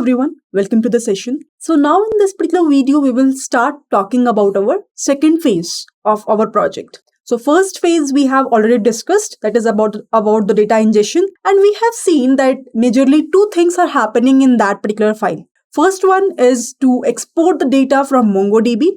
everyone, welcome to the session. So now in this particular video, we will start talking about our second phase of our project. So first phase we have already discussed, that is about the data ingestion, and we have seen that majorly two things are happening in that particular file. First one is to export the data from MongoDB,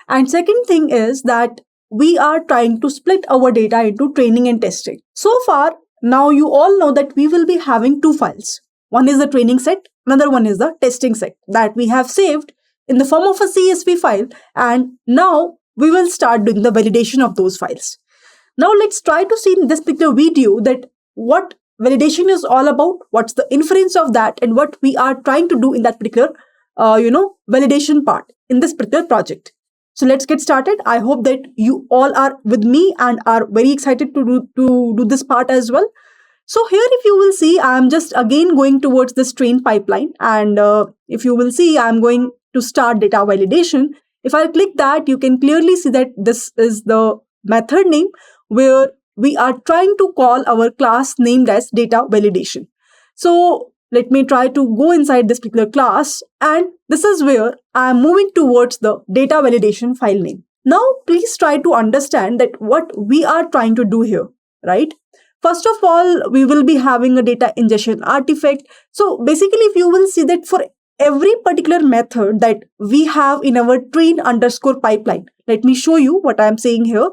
and second thing is that we are trying to split our data into training and testing. So far, now you all know that we will be having two files. One is the training set, another one is the testing set that we have saved in the form of a CSV file, and now we will start doing the validation of those files. Now let's try to see in this particular video that what validation is all about, what's the inference of that, and what we are trying to do in that particular validation part in this particular project. So let's get started. I hope that you all are with me and are very excited to do this part as well. So here, if you will see, I'm just again going towards this train pipeline. And if you will see, I'm going to start data validation. If I click that, you can clearly see that this is the method name where we are trying to call our class named as data validation. So let me try to go inside this particular class, and this is where I am moving towards the data validation file name. Now, please try to understand that what we are trying to do here, right? First of all, we will be having a data ingestion artifact. So basically, if you will see that for every particular method that we have in our train underscore pipeline, let me show you what I am saying here.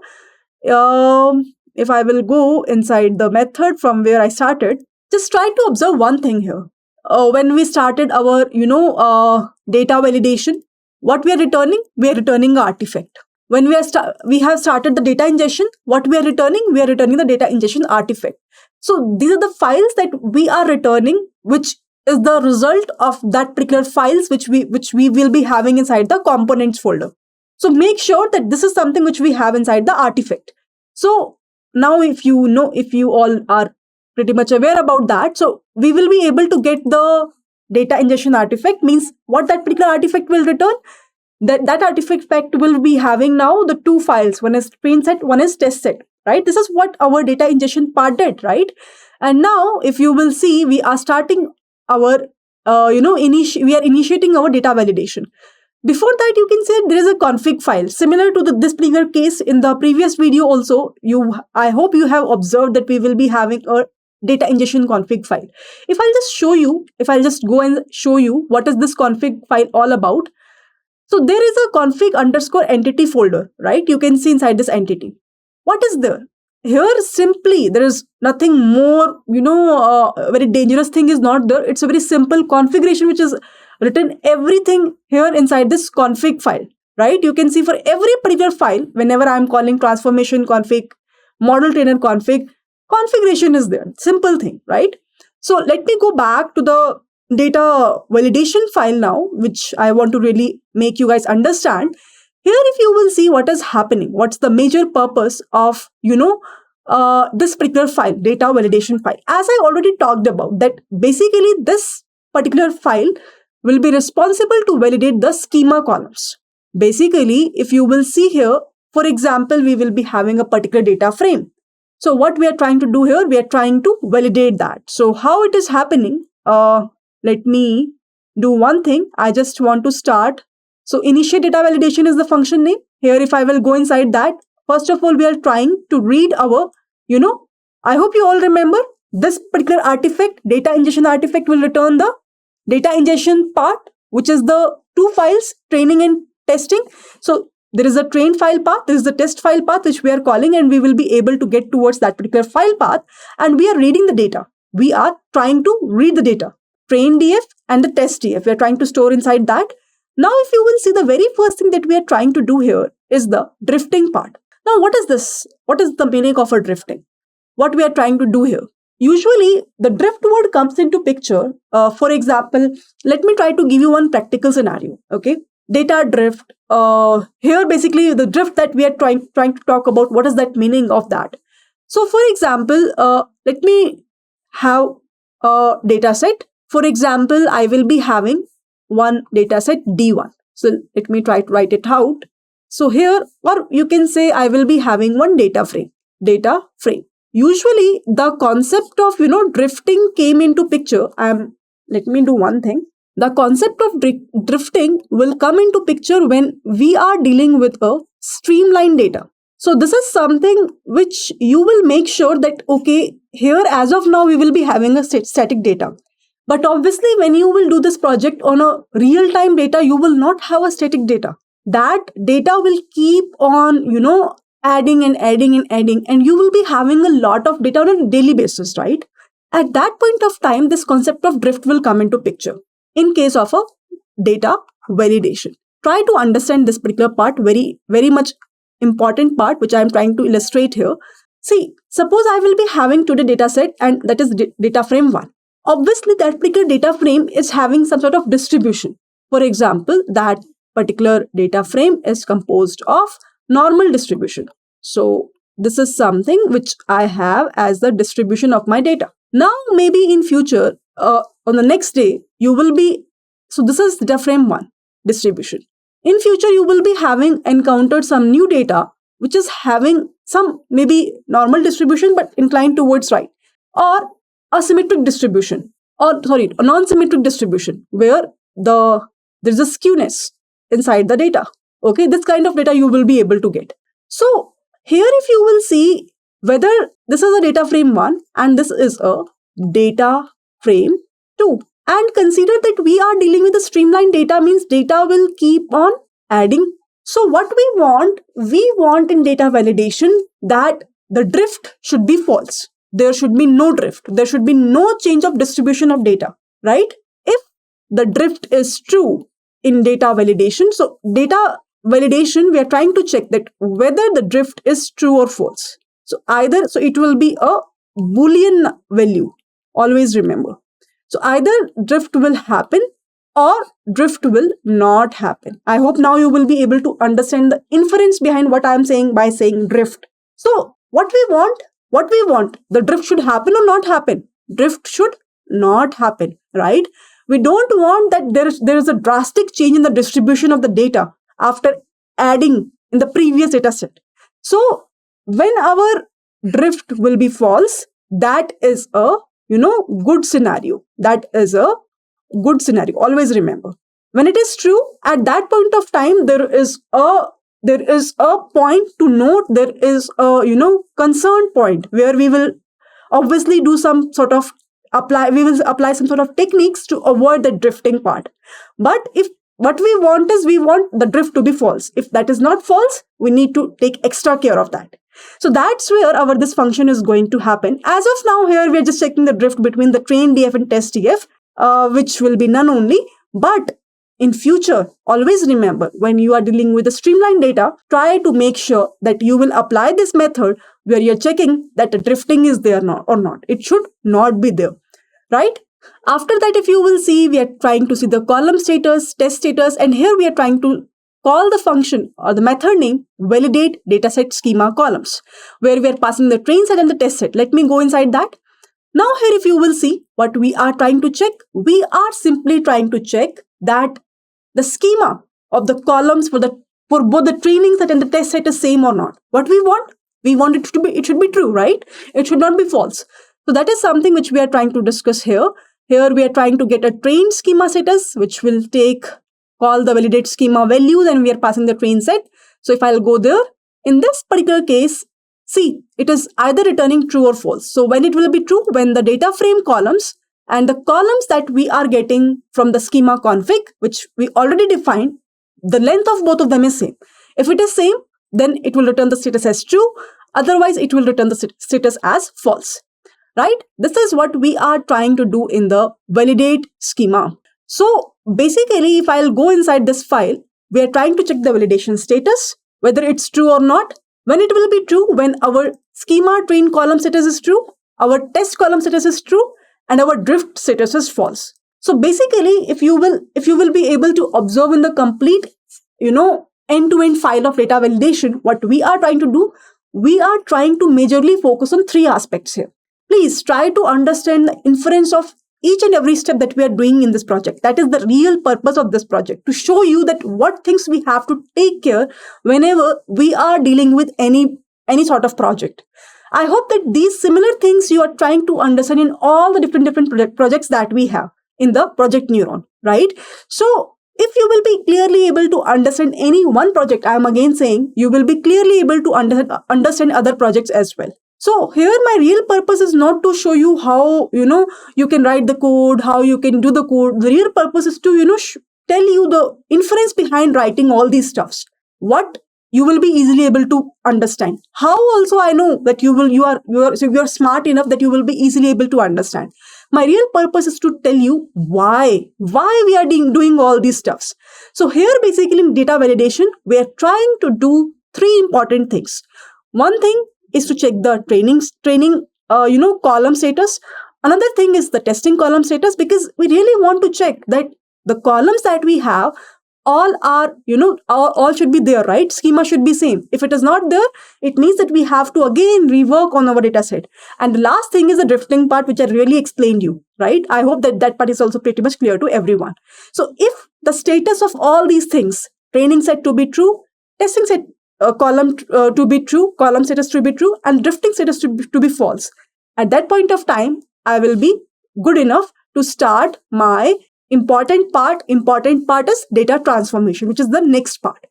If I will go inside the method from where I started, just try to observe one thing here. When we started our, data validation, what we are returning? We are returning an artifact. When we have started the data ingestion, what we are returning? We are returning the data ingestion artifact. So these are the files that we are returning, which is the result of that particular files which we will be having inside the components folder. So make sure that this is something which we have inside the artifact. So now if you all are pretty much aware about that, so we will be able to get the data ingestion artifact, means what that particular artifact will return. That artifact will be having now the two files, one is train set, one is test set, right? This is what our data ingestion part did, right? And now if you will see, we are starting our we are initiating our data validation. Before that, you can say there is a config file similar to this particular case in the previous video. Also, I hope you have observed that we will be having a data ingestion config file. If I'll just go and show you what is this config file all about. So there is a config underscore entity folder, right? You can see inside this entity. What is there? Here simply, there is nothing more, very dangerous thing is not there. It's a very simple configuration which is written everything here inside this config file, right? You can see for every particular file, whenever I'm calling transformation config, model trainer config, configuration is there. Simple thing, right? So let me go back to the data validation file now, which I want to really make you guys understand. Here, if you will see what is happening, what's the major purpose of, this particular file, data validation file. As I already talked about, that basically this particular file will be responsible to validate the schema columns. Basically, if you will see here, for example, we will be having a particular data frame. So what we are trying to do here, we are trying to validate that. So how it is happening? Let me do one thing. I just want to start. So initiate data validation is the function name. Here, if I will go inside that, first of all, we are trying to read our, I hope you all remember this particular artifact, data ingestion artifact will return the data ingestion part, which is the two files, training and testing. So there is a train file path, there is the test file path, which we are calling, and we will be able to get towards that particular file path, and we are reading the data. We are trying to read the data, train DF and the test DF. We are trying to store inside that. Now, if you will see, the very first thing that we are trying to do here is the drifting part. Now, what is this? What is the meaning of a drifting? What we are trying to do here? Usually, the drift word comes into picture. For example, let me try to give you one practical scenario. Okay, data drift. Here, basically, the drift that we are trying to talk about. What is that meaning of that? So, for example, let me have a data set. For example, I will be having one data set D1. So let me try to write it out. So here, or you can say I will be having one data frame. Usually the concept of, drifting came into picture. Let me do one thing. The concept of drifting will come into picture when we are dealing with a streamlined data. So this is something which you will make sure that, okay, here as of now we will be having a static data. But obviously when you will do this project on a real time data, you will not have a static data. That data will keep on, adding and adding and adding, and you will be having a lot of data on a daily basis, right? At that point of time, this concept of drift will come into picture in case of a data validation. Try to understand this particular part, very, very much important part, which I am trying to illustrate here. See, suppose I will be having today data set, and that is data frame 1. Obviously, that particular data frame is having some sort of distribution. For example, that particular data frame is composed of normal distribution. So this is something which I have as the distribution of my data. Now, maybe in future, on the next day, you will be, so this is data frame 1 distribution. In future, you will be having encountered some new data which is having some maybe normal distribution but inclined towards right, or a symmetric distribution, or sorry, a non-symmetric distribution where there's a skewness inside the data. Okay, this kind of data you will be able to get. So here, if you will see whether this is a data frame 1 and this is a data frame 2, and consider that we are dealing with a streamlined data, means data will keep on adding. So what we want in data validation that the drift should be false. There should be no drift. There should be no change of distribution of data, right? If the drift is true in data validation, so data validation, we are trying to check that whether the drift is true or false. So it will be a Boolean value. Always remember. So either drift will happen or drift will not happen. I hope now you will be able to understand the inference behind what I am saying by saying drift. So what we want, the drift should happen or not happen. Drift should not happen, right? We don't want that there is a drastic change in the distribution of the data after adding in the previous data set. So when our drift will be false, that is a good scenario. That is a good scenario. Always remember. When it is true, at that point of time, there is a point to note. There is a concern point where we will obviously do some sort of we will apply some sort of techniques to avoid the drifting part. But if what we want the drift to be false. If that is not false, we need to take extra care of that. So that's where this function is going to happen. As of now, here we are just checking the drift between the train df and test df, which will be none only. But in future, always remember, when you are dealing with the streamlined data, try to make sure that you will apply this method where you're checking that the drifting is there or not. It should not be there, right? After that, if you will see, we are trying to see the column status, test status, and here we are trying to call the function or the method name validate dataset schema columns, where we are passing the train set and the test set. Let me go inside that. Now here, if you will see what we are trying to check, we are simply trying to check that the schema of the columns for both the training set and the test set is same or not. What we want it should be true, right? It should not be false. So that is something which we are trying to discuss here. Here we are trying to get a train schema status, which will call the validate schema values, and we are passing the train set. So if I'll go there, in this particular case, see, it is either returning true or false. So when it will be true, when the data frame columns and the columns that we are getting from the schema config, which we already defined, the length of both of them is same. If it is same, then it will return the status as true. Otherwise, it will return the status as false. Right? This is what we are trying to do in the validate schema. So basically, if I'll go inside this file, we are trying to check the validation status, whether it's true or not. When it will be true, when our schema train column status is true, our test column status is true, and our drift status is false. So basically, if you will be able to observe in the complete, end-to-end file of data validation, what we are trying to do, we are trying to majorly focus on 3 aspects here. Please try to understand the inference of each and every step that we are doing in this project. That is the real purpose of this project, to show you that what things we have to take care whenever we are dealing with any sort of project. I hope that these similar things you are trying to understand in all the different projects that we have. in the project neuron, right? So if you will be clearly able to understand any one project, I am again saying you will be clearly able to understand other projects as well. So here my real purpose is not to show you how, you can write the code, how you can do the code. The real purpose is to, tell you the inference behind writing all these stuffs. What you will be easily able to understand. How also I know that you are smart enough that you will be easily able to understand. My real purpose is to tell you why we are doing all these stuffs. So here basically in data validation, we are trying to do three important things. One thing is to check the training column status. Another thing is the testing column status, because we really want to check that the columns that we have all are, all should be there, right? Schema should be same. If it is not there, it means that we have to again rework on our data set. And the last thing is the drifting part, which I really explained you, right? I hope that part is also pretty much clear to everyone. So if the status of all these things, training set to be true, testing set column to be true, column status to be true, and drifting status to be false, at that point of time, I will be good enough to start my important part is data transformation, which is the next part.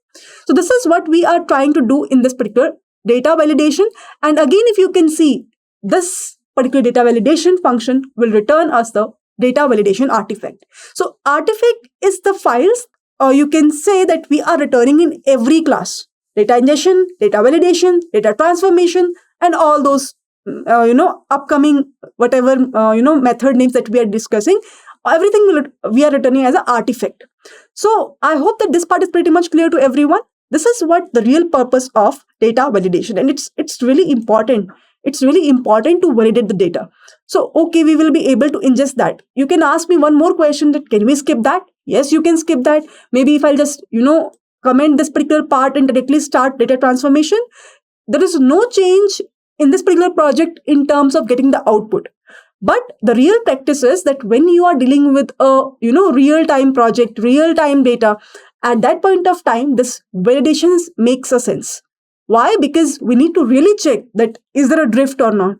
So this is what we are trying to do in this particular data validation. And again, if you can see, this particular data validation function will return us the data validation artifact. So artifact is the files, or you can say that we are returning in every class. Data ingestion, data validation, data transformation, and all those upcoming whatever method names that we are discussing, everything we are returning as an artifact. So I hope that this part is pretty much clear to everyone. This is what the real purpose of data validation, and it's really important. It's really important to validate the data. So okay, we will be able to ingest that. You can ask me one more question, that can we skip that? Yes, you can skip that. Maybe if I'll just comment this particular part and directly start data transformation, there is no change in this particular project in terms of getting the output. But the real practice is that when you are dealing with a real-time project, real-time data, at that point of time, this validation makes a sense. Why? Because we need to really check that is there a drift or not?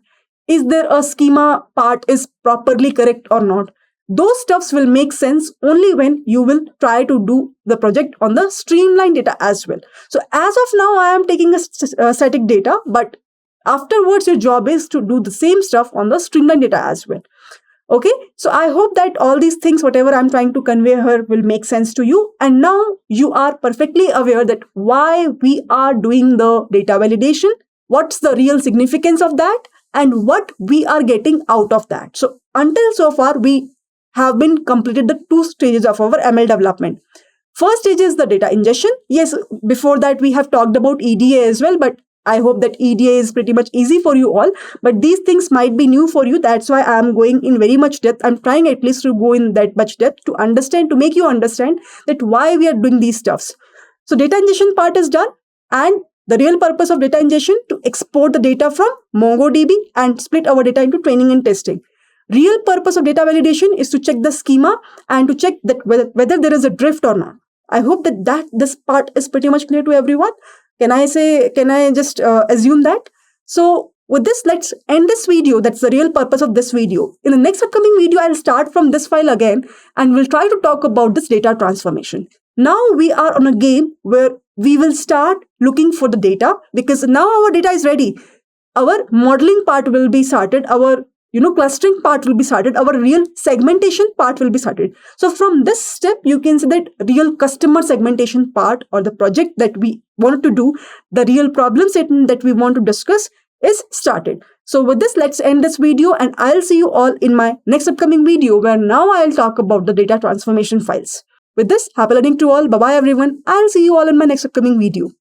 Is there a schema part is properly correct or not? Those stuffs will make sense only when you will try to do the project on the streamlined data as well. So as of now, I am taking a static data, but afterwards, your job is to do the same stuff on the streamlined data as well. Okay, so I hope that all these things, whatever I'm trying to convey here, will make sense to you. And now you are perfectly aware that why we are doing the data validation, what's the real significance of that, and what we are getting out of that. So until so far, we have been completed the two stages of our ML development. First stage is the data ingestion. Yes, before that we have talked about EDA as well, but I hope that EDA is pretty much easy for you all, but these things might be new for you. That's why I am going in very much depth. I'm trying at least to go in that much depth to understand, to make you understand that why we are doing these stuffs. So data ingestion part is done, and the real purpose of data ingestion to export the data from MongoDB and split our data into training and testing. Real purpose of data validation is to check the schema and to check that whether there is a drift or not. I hope that this part is pretty much clear to everyone. Can I just assume that? So with this, let's end this video. That's the real purpose of this video. In the next upcoming video, I'll start from this file again, and we'll try to talk about this data transformation. Now we are on a game where we will start looking for the data, because now our data is ready. Our modeling part will be started. Our clustering part will be started. Our real segmentation part will be started. So from this step, you can see that real customer segmentation part, or the project that we want to do, the real problem statement that we want to discuss is started. So with this, let's end this video, and I'll see you all in my next upcoming video, where now I'll talk about the data transformation files. With this, happy learning to all. Bye-bye everyone. I'll see you all in my next upcoming video.